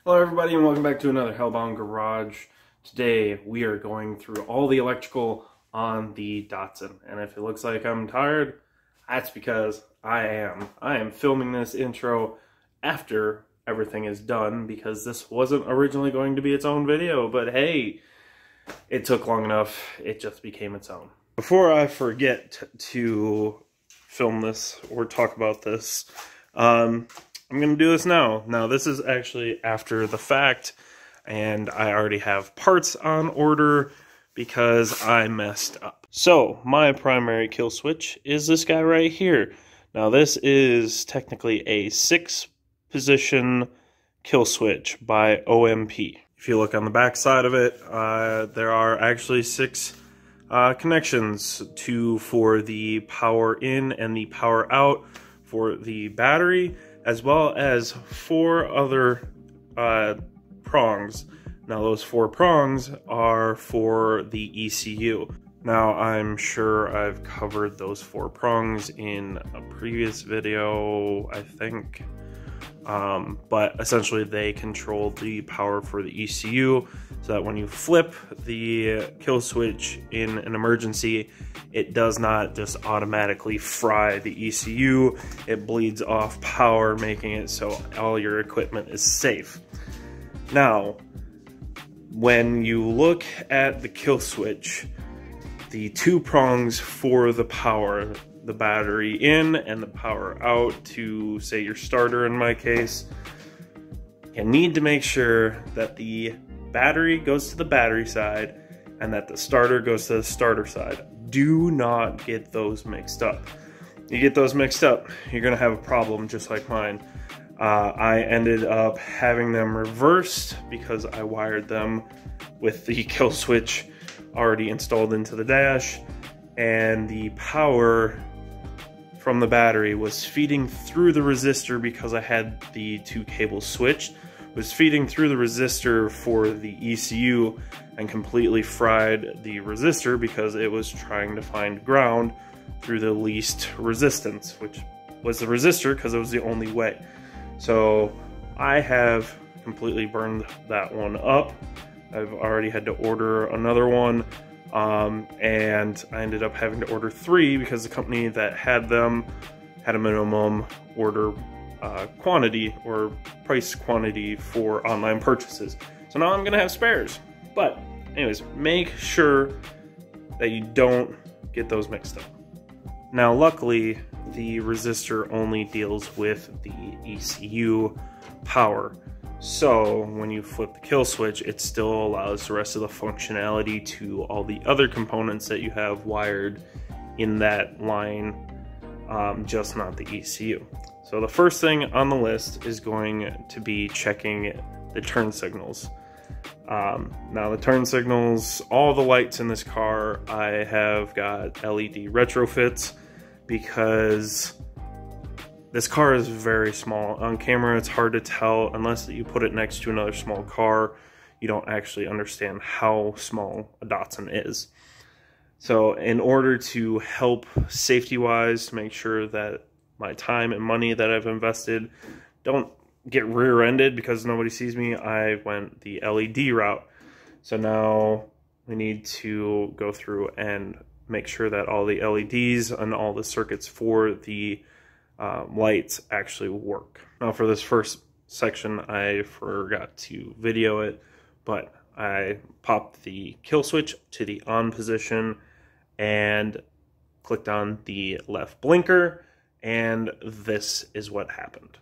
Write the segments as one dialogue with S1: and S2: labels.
S1: Hello everybody and welcome back to another Hellbound Garage. Today we are going through all the electrical on the Datsun, and if it looks like I'm tired, that's because I am. I am filming this intro after everything is done because this wasn't originally going to be its own video, but hey, it took long enough, it just became its own. Before I forget to film this or talk about this, I'm going to do this now. Now, this is actually after the fact, and I already have parts on order because I messed up. So, my primary kill switch is this guy right here. Now, this is technically a 6-position kill switch by OMP. If you look on the back side of it, there are actually 6 connections, 2 for the power in and the power out for the battery, as well as 4 other prongs. Now those 4 prongs are for the ECU. Now I'm sure I've covered those 4 prongs in a previous video, I think. But essentially they control the power for the ECU, so that when you flip the kill switch in an emergency, it does not just automatically fry the ECU. It bleeds off power, making it so all your equipment is safe. Now, when you look at the kill switch, the 2 prongs for the power, the battery in and the power out to, say, your starter in my case, you need to make sure that the battery goes to the battery side and that the starter goes to the starter side. Do not get those mixed up. You get those mixed up, you're gonna have a problem just like mine. I ended up having them reversed because I wired them with the kill switch already installed into the dash, and the power from the battery was feeding through the resistor because I had the 2 cables switched, was feeding through the resistor for the ECU and completely fried the resistor because it was trying to find ground through the least resistance, which was the resistor because it was the only way. So I have completely burned that one up. I've already had to order another one. And I ended up having to order 3 because the company that had them had a minimum order quantity or price quantity for online purchases. So now I'm gonna have spares. But anyways, make sure that you don't get those mixed up. Now luckily, the resistor only deals with the ECU power. So when you flip the kill switch, it still allows the rest of the functionality to all the other components that you have wired in that line, just not the ECU. So the first thing on the list is going to be checking the turn signals. Now the turn signals, all the lights in this car, I have got LED retrofits because this car is very small. On camera, it's hard to tell unless you put it next to another small car. You don't actually understand how small a Datsun is. So in order to help safety-wise, to make sure that my time and money that I've invested don't get rear-ended because nobody sees me, I went the LED route. So now we need to go through and make sure that all the LEDs and all the circuits for the lights actually work. Now for this first section, I forgot to video it, but I popped the kill switch to the on position and clicked on the left blinker, and this is what happened.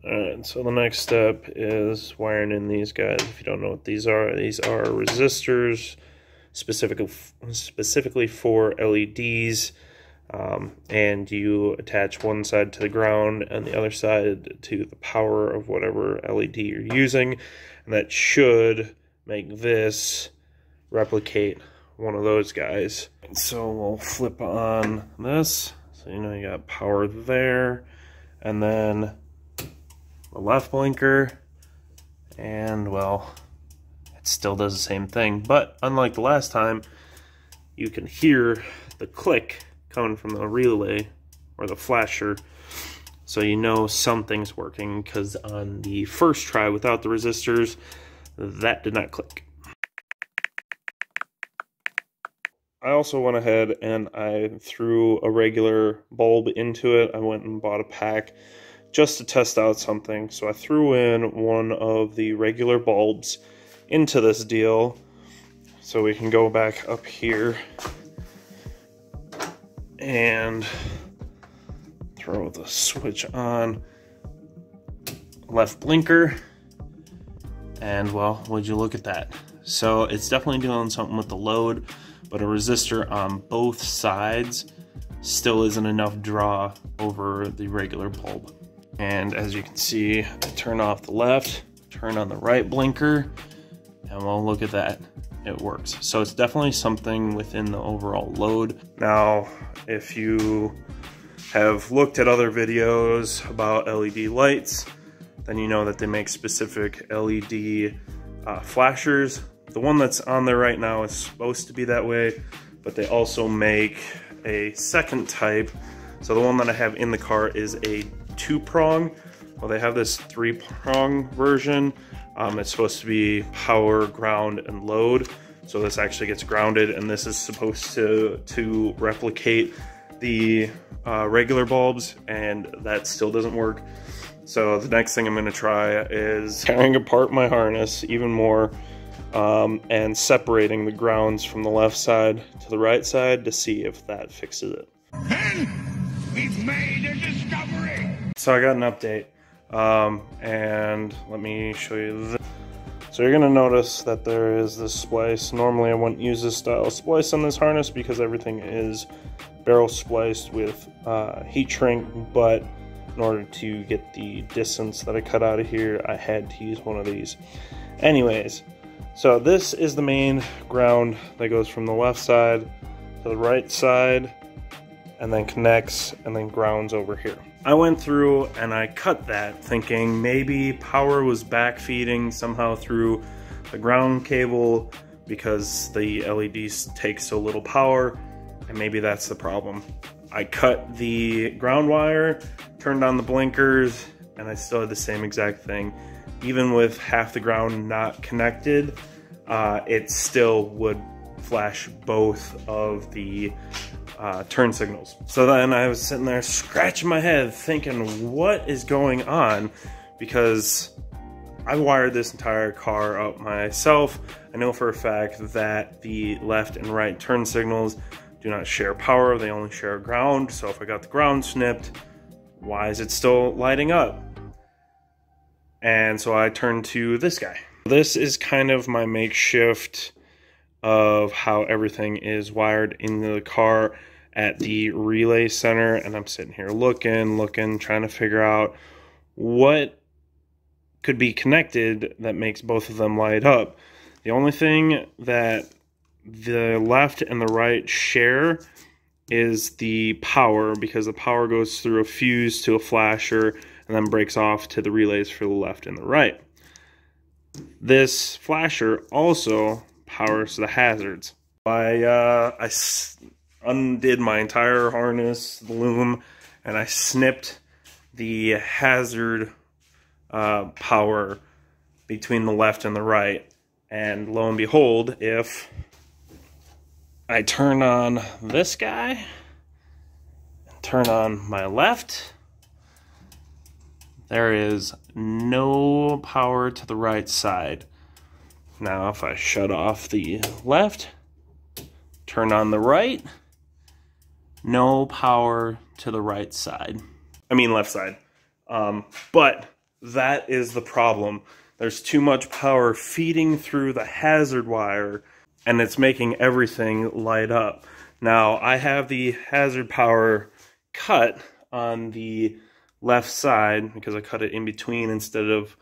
S1: Alright, so the next step is wiring in these guys. If you don't know what these are resistors specifically for LEDs, and you attach one side to the ground and the other side to the power of whatever LED you're using, and that should make this replicate one of those guys. So we'll flip on this, so you know you got power there, and then the left blinker, and well, it still does the same thing, but unlike the last time, you can hear the click coming from the relay or the flasher, so you know something's working, because on the first try without the resistors, that did not click. I also went ahead and I threw a regular bulb into it. I went and bought a pack just to test out something. So I threw in one of the regular bulbs into this deal. So we can go back up here and throw the switch on. Left blinker. And well, would you look at that? So it's definitely doing something with the load, but a resistor on both sides still isn't enough draw over the regular bulb. And as you can see, I turn off the left, turn on the right blinker, and well, look at that, it works. So it's definitely something within the overall load. Now, if you have looked at other videos about LED lights, then you know that they make specific LED flashers. The one that's on there right now is supposed to be that way, but they also make a second type. So the one that I have in the car is a 2-prong. Well, they have this 3-prong version. It's supposed to be power, ground, and load. So this actually gets grounded, and this is supposed to replicate the regular bulbs, and that still doesn't work. So the next thing I'm going to try is tearing apart my harness even more, and separating the grounds from the left side to the right side to see if that fixes it.
S2: We've made a discovery!
S1: So I got an update, and let me show you this. So you're going to notice that there is this splice. Normally I wouldn't use this style of splice on this harness because everything is barrel spliced with heat shrink, but in order to get the distance that I cut out of here, I had to use one of these. Anyways, so this is the main ground that goes from the left side to the right side, and then connects and then grounds over here. I went through and I cut that thinking maybe power was backfeeding somehow through the ground cable because the LEDs take so little power, and maybe that's the problem. I cut the ground wire, turned on the blinkers, and I still had the same exact thing. Even with half the ground not connected, it still would flash both of the turn signals. So then I was sitting there scratching my head thinking, what is going on? Because I wired this entire car up myself. I know for a fact that the left and right turn signals do not share power, they only share ground. So if I got the ground snipped, why is it still lighting up? And so I turned to this guy. This is kind of my makeshift of how everything is wired in the car at the relay center, and I'm sitting here looking, trying to figure out what could be connected that makes both of them light up. The only thing that the left and the right share is the power, because the power goes through a fuse to a flasher and then breaks off to the relays for the left and the right. This flasher also powers the hazards. I undid my entire harness, the loom, and I snipped the hazard power between the left and the right. And lo and behold, if I turn on this guy and turn on my left, there is no power to the right side. Now if I shut off the left, turn on the right, no power to the right side. I mean left side. But that is the problem. There's too much power feeding through the hazard wire, and it's making everything light up. Now, I have the hazard power cut on the left side because I cut it in between instead of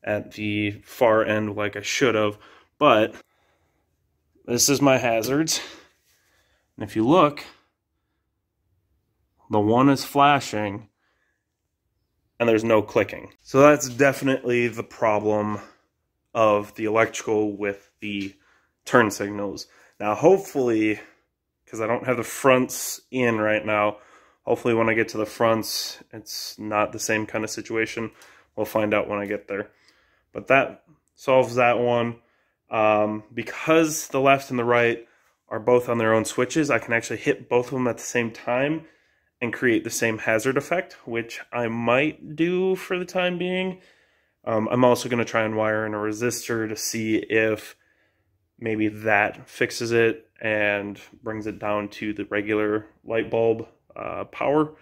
S1: at the far end like I should have. But this is my hazards. And if you look, the one is flashing and there's no clicking. So that's definitely the problem of the electrical with the turn signals. Now hopefully, because I don't have the fronts in right now, Hopefully when I get to the fronts, it's not the same kind of situation. We'll find out when I get there. But that solves that one. Because the left and the right are both on their own switches, I can actually hit both of them at the same time and create the same hazard effect, which I might do for the time being. I'm also going to try and wire in a resistor to see if maybe that fixes it and brings it down to the regular light bulb power.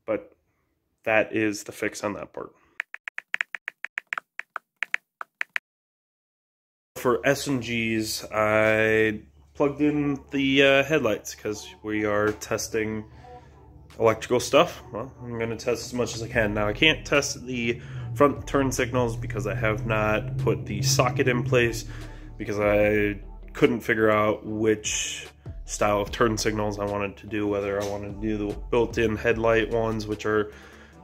S1: But that is the fix on that part. For S&Gs, I plugged in the headlights because we are testing electrical stuff. Well, I'm going to test as much as I can. Now, I can't test the front turn signals because I have not put the socket in place, because I couldn't figure out which style of turn signals I wanted to do, whether I wanted to do the built-in headlight ones, which are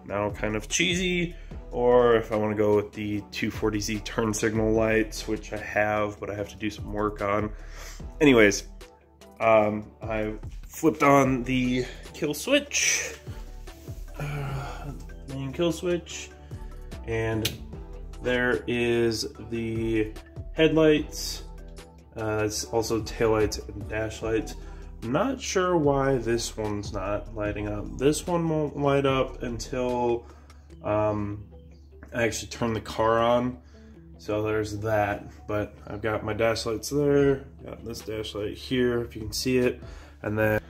S1: now kind of cheesy, or if I want to go with the 240Z turn signal lights, which I have, but I have to do some work on. Anyways, I flipped on the kill switch, main kill switch, and there is the headlights. It's also taillights and dash lights. I'm not sure why this one's not lighting up. This one won't light up until I actually turn the car on. So there's that. But I've got my dash lights there, got this dash light here, if you can see it. And then,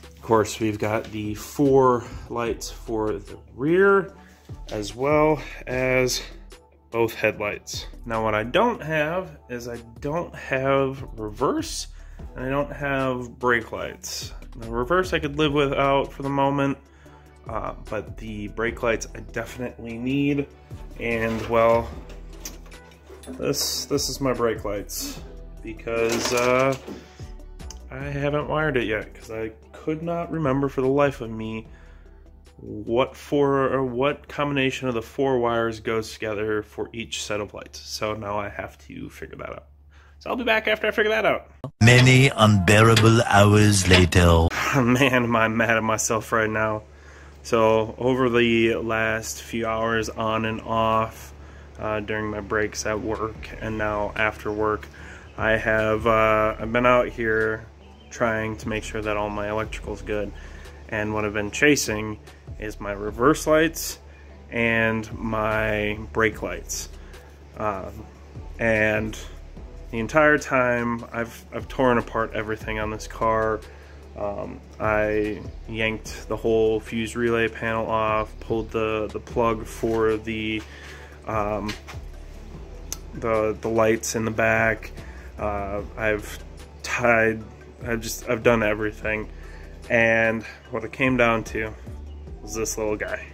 S1: of course, we've got the 4 lights for the rear, as well as both headlights. Now, what I don't have is I don't have reverse, and I don't have brake lights. The reverse I could live without for the moment, but the brake lights I definitely need. And well, this is my brake lights, because I haven't wired it yet, because I could not remember for the life of me what combination of the 4 wires goes together for each set of lights. So now I have to figure that out. So I'll be back after I figure that out.
S3: Many unbearable hours later.
S1: Man, am I mad at myself right now. So over the last few hours, on and off, during my breaks at work and now after work, I've been out here trying to make sure that all my electrical's good. And what I've been chasing is my reverse lights and my brake lights. And the entire time I've torn apart everything on this car. I yanked the whole fuse relay panel off, pulled the plug for the lights in the back. I've done everything. And what it came down to was this little guy.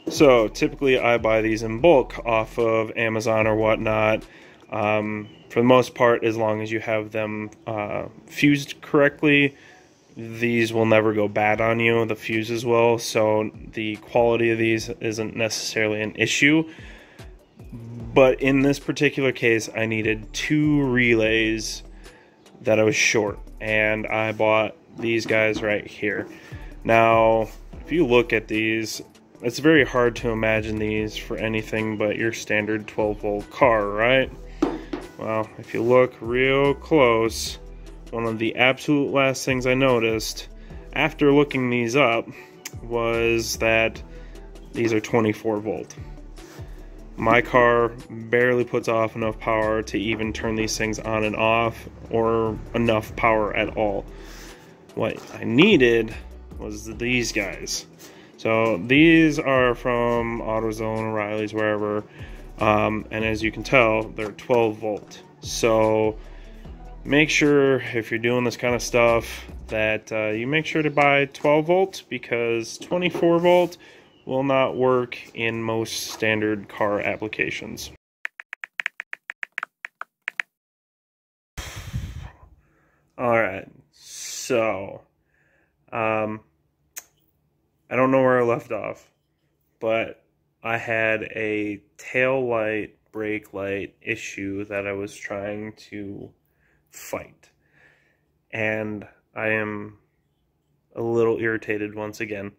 S1: So typically I buy these in bulk off of Amazon or whatnot. For the most part, as long as you have them fused correctly, these will never go bad on you, the fuses will. So the quality of these isn't necessarily an issue. But in this particular case, I needed 2 relays that I was short, and I bought these guys right here. Now, if you look at these, it's very hard to imagine these for anything but your standard 12-volt car, right? Well, if you look real close, one of the absolute last things I noticed after looking these up was that these are 24 volt. My car barely puts off enough power to even turn these things on and off, or enough power at all. What I needed was these guys. So these are from AutoZone, O'Reilly's, wherever, and as you can tell, they're 12 volt. So make sure, if you're doing this kind of stuff, that you make sure to buy 12 volt, because 24 volt will not work in most standard car applications. Alright, so I don't know where I left off, but I had a tail light, brake light issue that I was trying to fight. And I am a little irritated once again,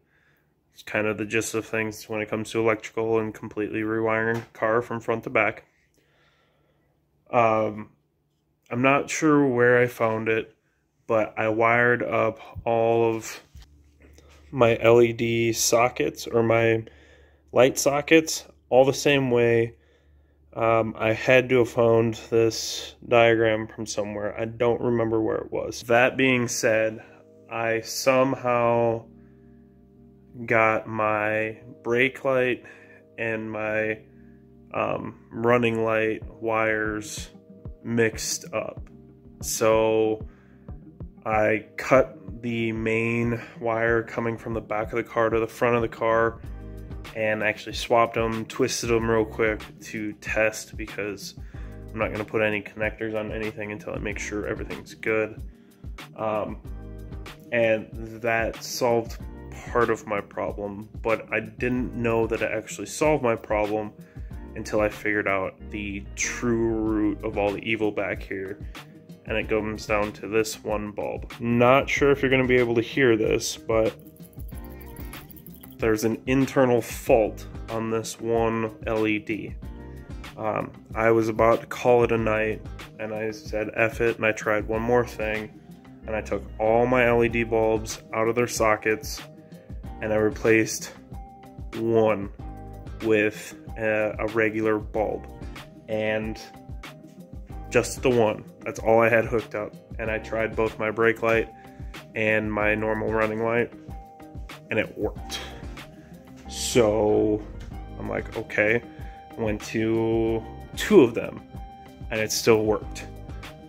S1: It's kind of the gist of things when it comes to electrical and completely rewiring a car from front to back. I'm not sure where I found it, but I wired up all of my LED sockets or my light sockets all the same way. I had to have found this diagram from somewhere. I don't remember where it was. That being said, I somehow got my brake light and my running light wires mixed up. So I cut the main wire coming from the back of the car to the front of the car and actually swapped them, twisted them real quick to test, because I'm not going to put any connectors on anything until I make sure everything's good. And that solved part of my problem, but I didn't know that it actually solved my problem until I figured out the true root of all the evil back here. And it comes down to this one bulb. Not sure if you're going to be able to hear this, but there's an internal fault on this one LED. I was about to call it a night, and I said F it, and I tried one more thing, and I took all my LED bulbs out of their sockets, and I replaced one with a regular bulb, and just the one. That's all I had hooked up. And I tried both my brake light and my normal running light, and it worked. So I'm like, okay. I went to 2 of them, and it still worked.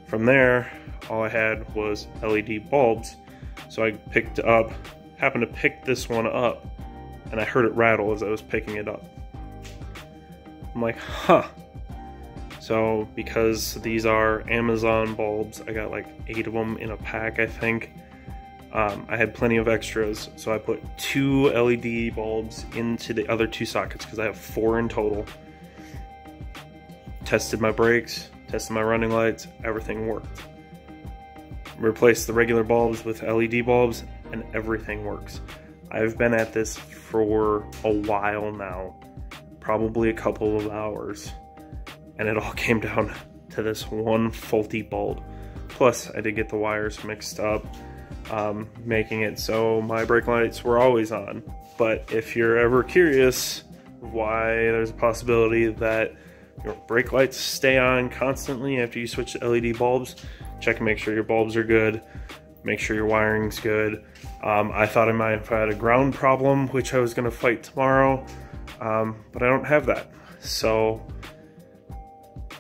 S1: From there, all I had was LED bulbs. So I happened to pick this one up, and I heard it rattle as I was picking it up. I'm like, huh. So because these are Amazon bulbs, I got like 8 of them in a pack, I think. I had plenty of extras, so I put 2 LED bulbs into the other 2 sockets because I have 4 in total. Tested my brakes, tested my running lights, everything worked. Replaced the regular bulbs with LED bulbs, and everything works. I've been at this for a while now, probably a couple of hours, and it all came down to this one faulty bulb. Plus, I did get the wires mixed up, making it so my brake lights were always on. But if you're ever curious why there's a possibility that your brake lights stay on constantly after you switch to LED bulbs, check and make sure your bulbs are good, make sure your wiring's good. I thought I might have had a ground problem, which I was going to fight tomorrow, but I don't have that. So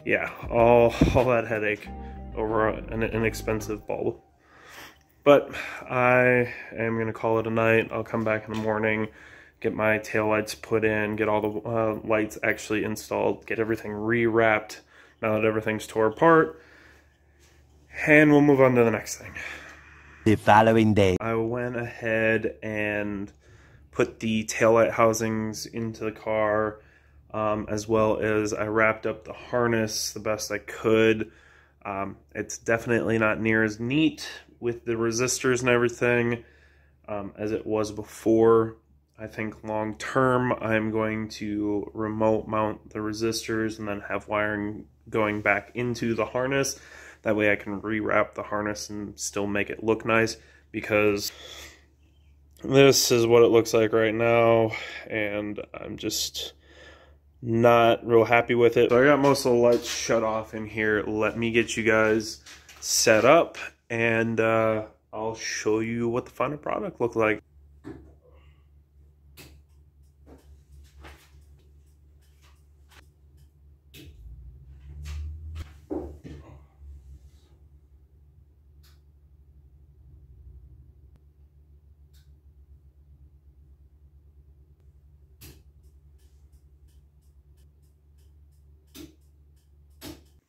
S1: yeah, all that headache over an inexpensive bulb. But I am going to call it a night. I'll come back in the morning, get my taillights put in, get all the lights actually installed, get everything rewrapped now that everything's tore apart, and we'll move on to the next thing.
S3: The following day,
S1: I went ahead and put the taillight housings into the car, as well as I wrapped up the harness the best I could. It's definitely not near as neat with the resistors and everything as it was before. I think long term I'm going to remote mount the resistors and then have wiring going back into the harness. That way I can rewrap the harness and still make it look nice, because this is what it looks like right now, and I'm just not real happy with it. So I got most of the lights shut off in here. Let me get you guys set up, and I'll show you what the final product looked like.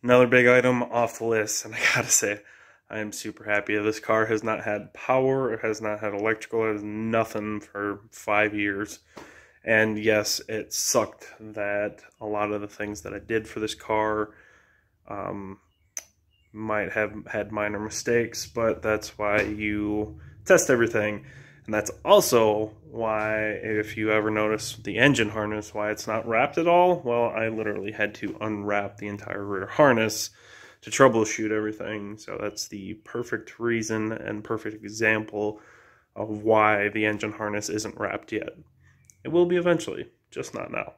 S1: Another big item off the list, and I gotta say, I am super happy. This car has not had power, it has not had electrical, it has nothing for 5 years. And yes, it sucked that a lot of the things that I did for this car might have had minor mistakes, but that's why you test everything. And that's also why, if you ever notice the engine harness, why it's not wrapped at all, well, I literally had to unwrap the entire rear harness to troubleshoot everything. So that's the perfect reason and perfect example of why the engine harness isn't wrapped yet. It will be eventually, just not now.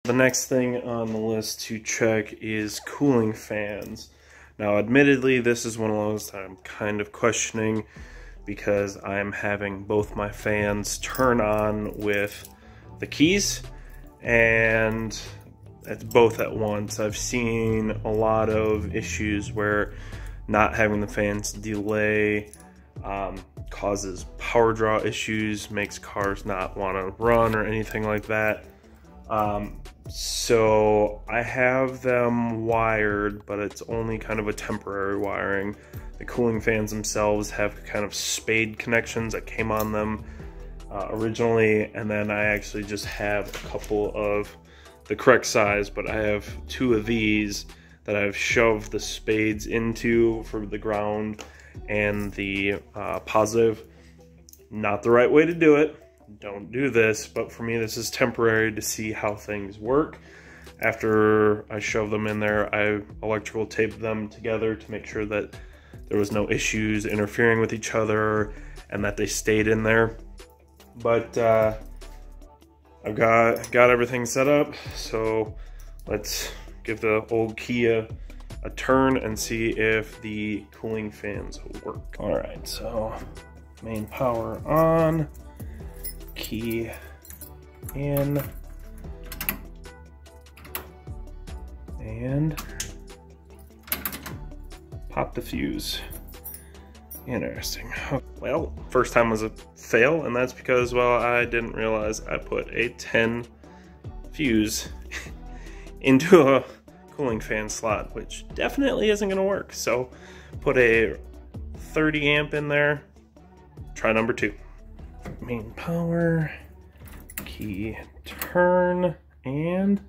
S1: The next thing on the list to check is cooling fans. Now, admittedly, this is one of those I'm kind of questioning because I'm having both my fans turn on with the keys, and it's both at once. I've seen a lot of issues where not having the fans delay causes power draw issues, makes cars not want to run or anything like that. So I have them wired, but it's only kind of a temporary wiring. The cooling fans themselves have kind of spade connections that came on them originally, and then I actually just have a couple of the correct size, but I have two of these that I've shoved the spades into for the ground and the positive. Not the right way to do it. Don't do this, but for me this is temporary to see how things work. After I shove them in there, I electrical taped them together to make sure that there was no issues interfering with each other and that they stayed in there. But I've got everything set up, so let's give the old Kia a turn and see if the cooling fans work. All right, so main power on. Key in, and pop the fuse. Interesting. Well, first time was a fail, and that's because, well, I didn't realize I put a 10 fuse into a cooling fan slot, which definitely isn't going to work. So put a 30 amp in there. Try number 2. Main power, key turn, and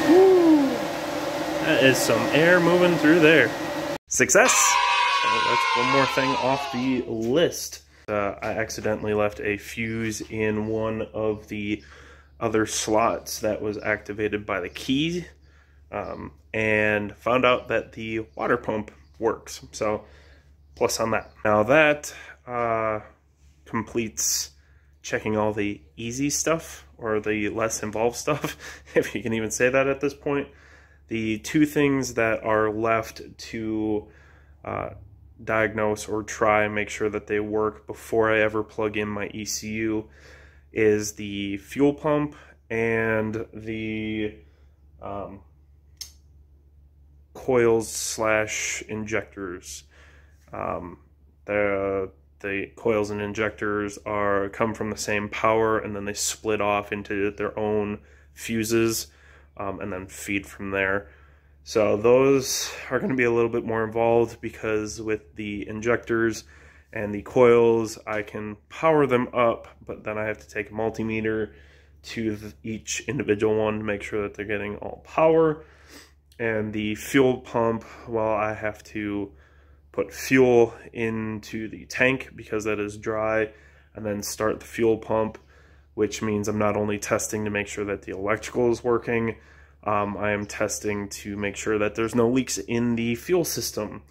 S1: woo, that is some air moving through there. Success! So that's one more thing off the list. I accidentally left a fuse in one of the other slots that was activated by the key, and found out that the water pump works. So plus on that. Now that completes checking all the easy stuff, or the less involved stuff, if you can even say that at this point. The two things that are left to diagnose or try and make sure that they work before I ever plug in my ECU is the fuel pump and the coils slash injectors. The coils and injectors come from the same power, and then they split off into their own fuses, and then feed from there. So those are going to be a little bit more involved, because with the injectors and the coils, I can power them up, but then I have to take a multimeter to each individual one to make sure that they're getting all power. And the fuel pump, well, I have to put fuel into the tank because that is dry, and then start the fuel pump, which means I'm not only testing to make sure that the electrical is working, I am testing to make sure that there's no leaks in the fuel system,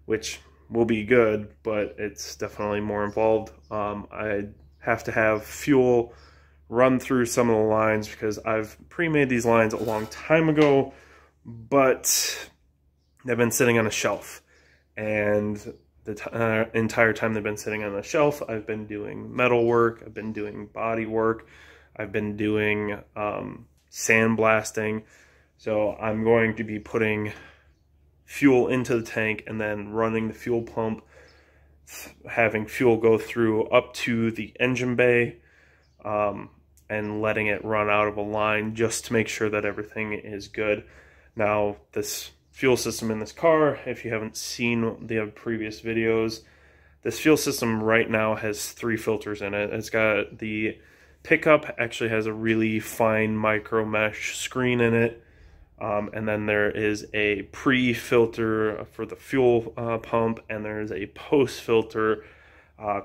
S1: which will be good, but it's definitely more involved. I have to have fuel run through some of the lines because I've pre-made these lines a long time ago, but they've been sitting on a shelf, and the entire time they've been sitting on the shelf, I've been doing metal work, I've been doing body work, I've been doing sandblasting. So I'm going to be putting fuel into the tank and then running the fuel pump, having fuel go through up to the engine bay, and letting it run out of a line just to make sure that everything is good. Now, this fuel system in this car, if you haven't seen the previous videos, this fuel system right now has 3 filters in it. It's got the pickup, actually has a really fine micro mesh screen in it. And then there is a pre-filter for the fuel pump, and there's a post-filter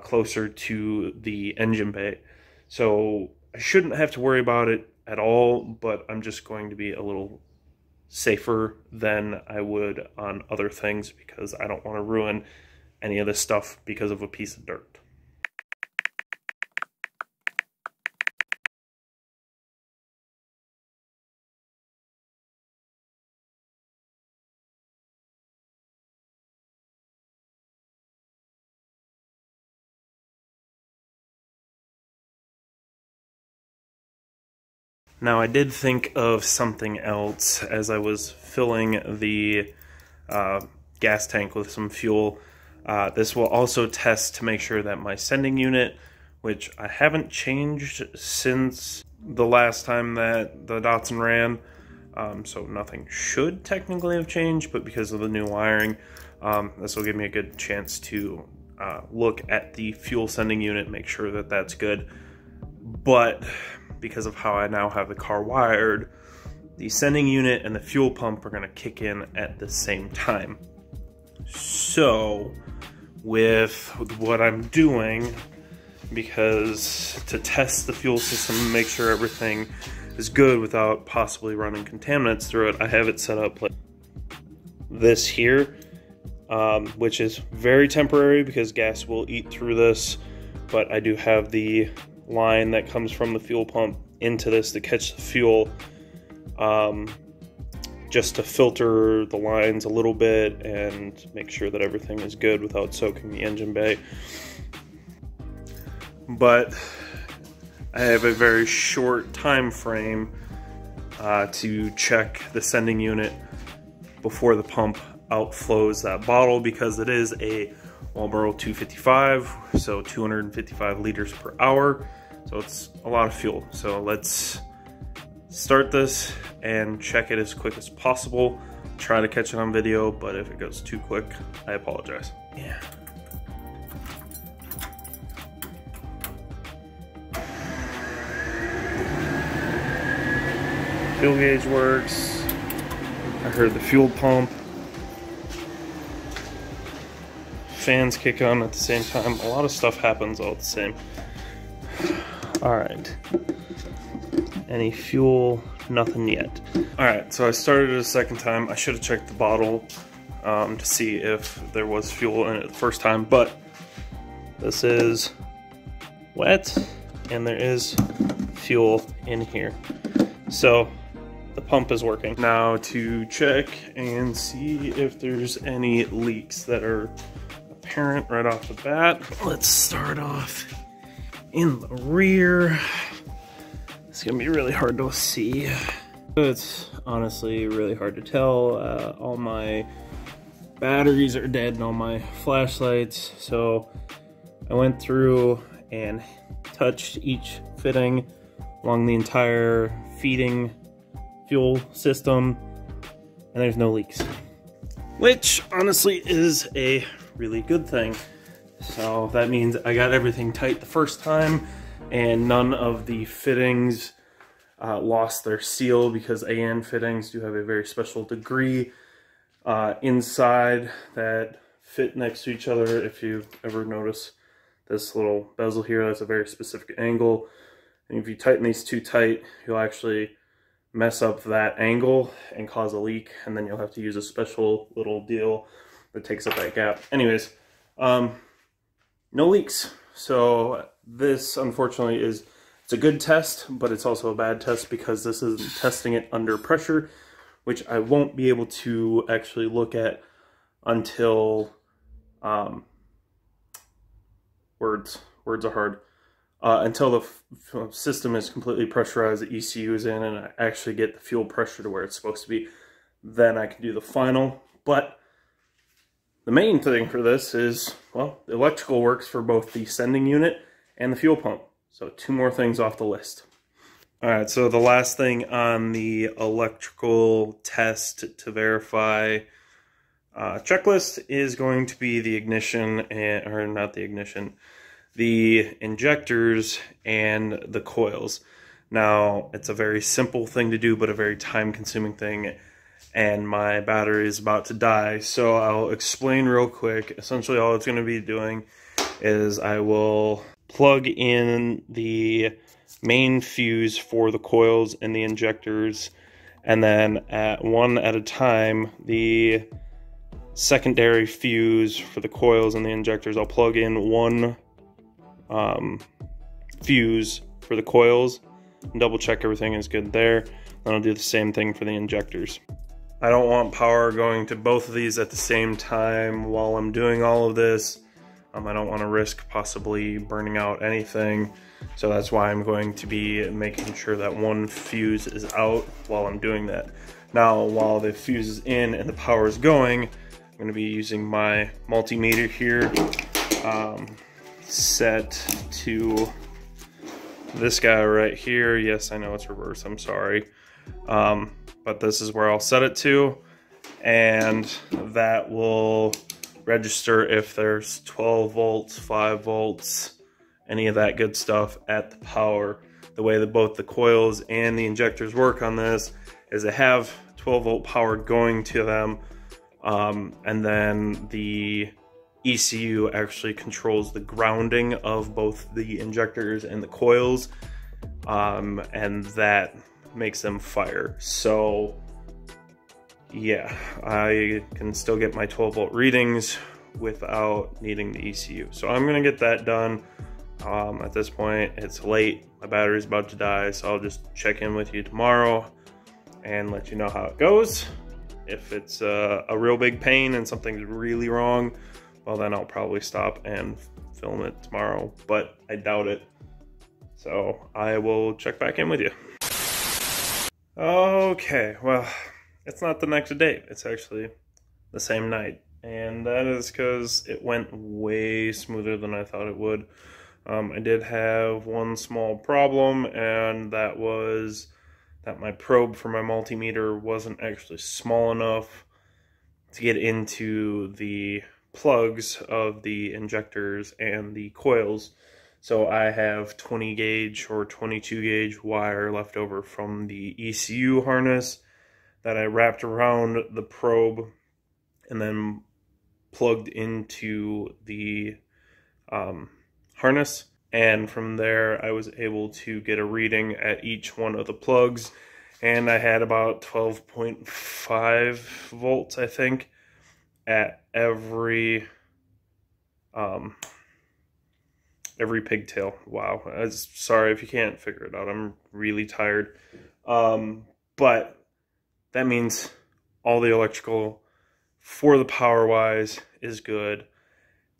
S1: closer to the engine bay. So I shouldn't have to worry about it at all, but I'm just going to be a little safer than I would on other things because I don't want to ruin any of this stuff because of a piece of dirt. Now, I did think of something else as I was filling the gas tank with some fuel. This will also test to make sure that my sending unit, which I haven't changed since the last time that the Datsun ran, so nothing should technically have changed, but because of the new wiring, this will give me a good chance to look at the fuel sending unit, make sure that that's good. But because of how I now have the car wired, the sending unit and the fuel pump are going to kick in at the same time. So with what I'm doing, because to test the fuel system and make sure everything is good without possibly running contaminants through it, I have it set up like this here, which is very temporary because gas will eat through this, but I do have the line that comes from the fuel pump into this to catch the fuel, just to filter the lines a little bit and make sure that everything is good without soaking the engine bay. But I have a very short time frame to check the sending unit before the pump outflows that bottle, because it is a Marlboro 255, so 255 liters per hour, so it's a lot of fuel. So let's start this and check it as quick as possible. Try to catch it on video, but if it goes too quick, I apologize. Yeah. Fuel gauge works. I heard the fuel pump. Fans kick on at the same time. A lot of stuff happens all at the same. Alright. Any fuel? Nothing yet. Alright, so I started it a second time. I should have checked the bottle to see if there was fuel in it the first time, but this is wet and there is fuel in here. So the pump is working. Now to check and see if there's any leaks that are apparent right off the bat. Let's start off in the rear. It's gonna be really hard to see. It's honestly really hard to tell. All my batteries are dead and all my flashlights. So I went through and touched each fitting along the entire feeding fuel system, and there's no leaks, which honestly is a really good thing. So that means I got everything tight the first time and none of the fittings lost their seal, because AN fittings do have a very special degree inside that fit next to each other. If you ever notice this little bezel here, that's a very specific angle, and if you tighten these too tight, you'll actually mess up that angle and cause a leak, and then you'll have to use a special little deal that takes up that gap. Anyways, no leaks. So this unfortunately it's a good test, but it's also a bad test because this is testing it under pressure, which I won't be able to actually look at until words are hard. Until the system is completely pressurized, the ECU is in, and I actually get the fuel pressure to where it's supposed to be, then I can do the final. But the main thing for this is, well, the electrical works for both the sending unit and the fuel pump. So 2 more things off the list. Alright, so the last thing on the electrical test to verify checklist is going to be the ignition, or not the ignition, the injectors and the coils. Now, it's a very simple thing to do, but a very time-consuming thing, and my battery is about to die, so I'll explain real quick. Essentially, all it's going to be doing is I will plug in the main fuse for the coils and the injectors, and then one at a time, the secondary fuse for the coils and the injectors, I'll plug in one fuse for the coils and double check everything is good there. Then I'll do the same thing for the injectors. I don't want power going to both of these at the same time while I'm doing all of this. I don't want to risk possibly burning out anything, so that's why I'm going to be making sure that one fuse is out while I'm doing that. Now, while the fuse is in and the power is going, I'm going to be using my multimeter here, set to this guy right here. Yes, I know it's reverse, I'm sorry. But this is where I'll set it to, and that will register if there's 12 volts, 5 volts, any of that good stuff at the power. The way that both the coils and the injectors work on this is they have 12 volt power going to them, and then the ECU actually controls the grounding of both the injectors and the coils, and that makes them fire. So yeah, I can still get my 12 volt readings without needing the ECU. So I'm gonna get that done. At this point, it's late, my battery's about to die, so I'll just check in with you tomorrow and let you know how it goes. If it's a real big pain and something's really wrong, well then I'll probably stop and film it tomorrow, but I doubt it. So I will check back in with you. Okay, well, it's not the next day, it's actually the same night. And that is because it went way smoother than I thought it would. I did have one small problem, and that was that my probe for my multimeter wasn't actually small enough to get into the plugs of the injectors and the coils. So I have 20 gauge or 22 gauge wire left over from the ECU harness that I wrapped around the probe and then plugged into the harness. And from there I was able to get a reading at each one of the plugs, and I had about 12.5 volts, I think, at every pigtail. Wow, sorry if you can't figure it out, I'm really tired. But that means all the electrical for the power wise is good.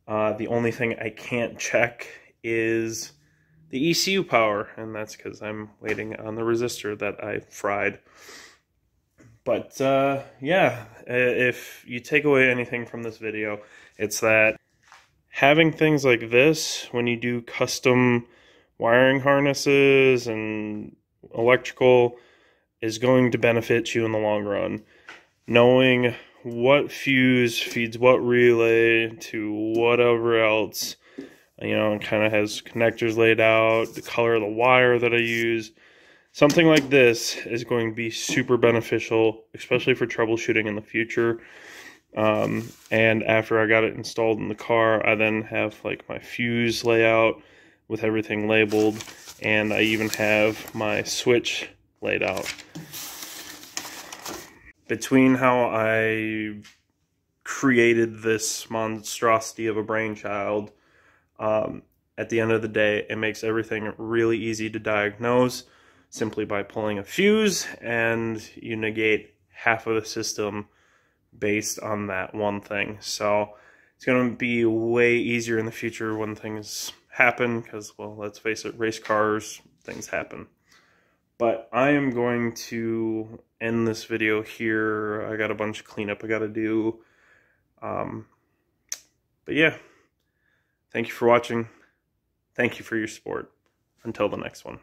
S1: The only thing I can't check is the ECU power, and that's because I'm waiting on the resistor that I fried. But yeah, if you take away anything from this video, it's that having things like this when you do custom wiring harnesses and electrical is going to benefit you in the long run. Knowing what fuse feeds what relay to whatever else, you know, it kind of has connectors laid out, the color of the wire that I use. Something like this is going to be super beneficial, especially for troubleshooting in the future. And after I got it installed in the car, I then have like my fuse layout with everything labeled, and I even have my switch laid out. Between how I created this monstrosity of a brainchild, at the end of the day, it makes everything really easy to diagnose simply by pulling a fuse, and you negate half of the system based on that one thing. So it's going to be way easier in the future when things happen, because, well, let's face it, race cars, things happen. But I am going to end this video here. I got a bunch of cleanup I got to do. But yeah, thank you for watching. Thank you for your support. Until the next one.